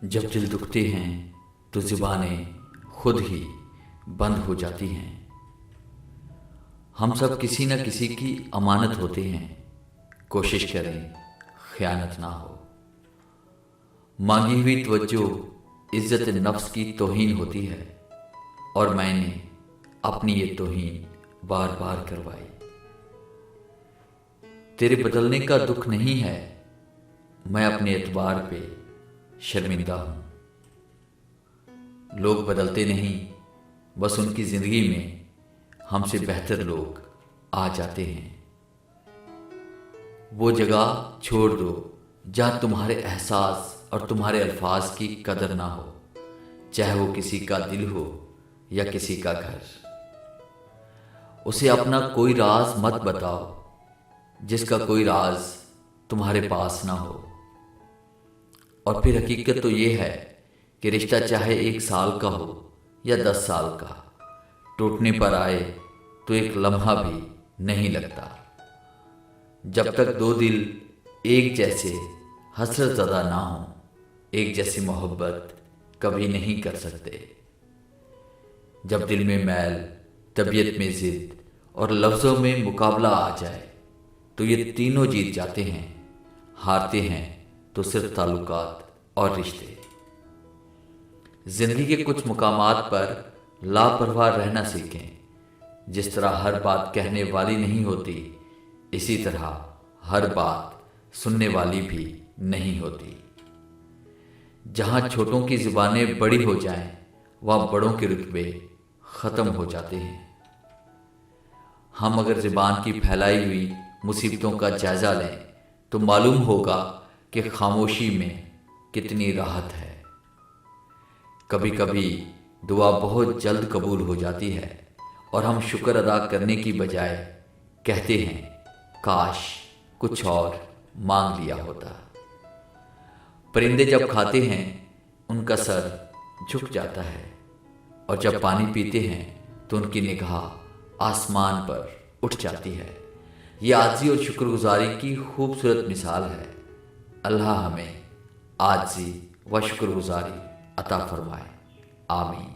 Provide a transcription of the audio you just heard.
جب دل دکھتے ہیں تو زبانیں خود ہی بند ہو جاتی ہیں۔ ہم سب کسی نہ کسی کی امانت ہوتے ہیں، کوشش کریں خیانت نہ ہو۔ مانگی ہوئی توجہ عزت نفس کی توہین ہوتی ہے، اور میں نے اپنی یہ توہین بار بار کروائی۔ تیرے بدلنے کا دکھ نہیں ہے، میں اپنے اعتبار پہ شرمندہ ہوں۔ لوگ بدلتے نہیں، بس ان کی زندگی میں ہم سے بہتر لوگ آ جاتے ہیں۔ وہ جگہ چھوڑ دو جہاں تمہارے احساس اور تمہارے الفاظ کی قدر نہ ہو، چاہے وہ کسی کا دل ہو یا کسی کا گھر۔ اسے اپنا کوئی راز مت بتاؤ جس کا کوئی راز تمہارے پاس نہ ہو۔ اور پھر حقیقت تو یہ ہے کہ رشتہ چاہے 1 سال کا ہو یا 10 سال کا، ٹوٹنے پر آئے تو ایک لمحہ بھی نہیں لگتا۔ جب تک 2 دل ایک جیسے حسرت زدہ نہ ہوں، ایک جیسی محبت کبھی نہیں کر سکتے۔ جب دل میں میل، طبیعت میں ضد اور لفظوں میں مقابلہ آ جائے تو یہ تینوں جیت جاتے ہیں، ہارتے ہیں تو صرف تعلقات اور رشتے۔ زندگی کے کچھ مقامات پر لاپرواہ رہنا سیکھیں۔ جس طرح ہر بات کہنے والی نہیں ہوتی، اسی طرح ہر بات سننے والی بھی نہیں ہوتی۔ جہاں چھوٹوں کی زبانیں بڑی ہو جائیں، وہاں بڑوں کے رتبے ختم ہو جاتے ہیں۔ ہم اگر زبان کی پھیلائی ہوئی مصیبتوں کا جائزہ لیں تو معلوم ہوگا کہ خاموشی میں کتنی راحت ہے۔ کبھی کبھی دعا بہت جلد قبول ہو جاتی ہے، اور ہم شکر ادا کرنے کی بجائے کہتے ہیں کاش کچھ اور مانگ لیا ہوتا۔ پرندے جب کھاتے ہیں ان کا سر جھک جاتا ہے، اور جب پانی پیتے ہیں تو ان کی نگاہ آسمان پر اٹھ جاتی ہے۔ یہ عاجزی اور شکر گزاری کی خوبصورت مثال ہے۔ اللہ ہمیں عاجزی و شکر گزاری عطا فرمائے، آمین۔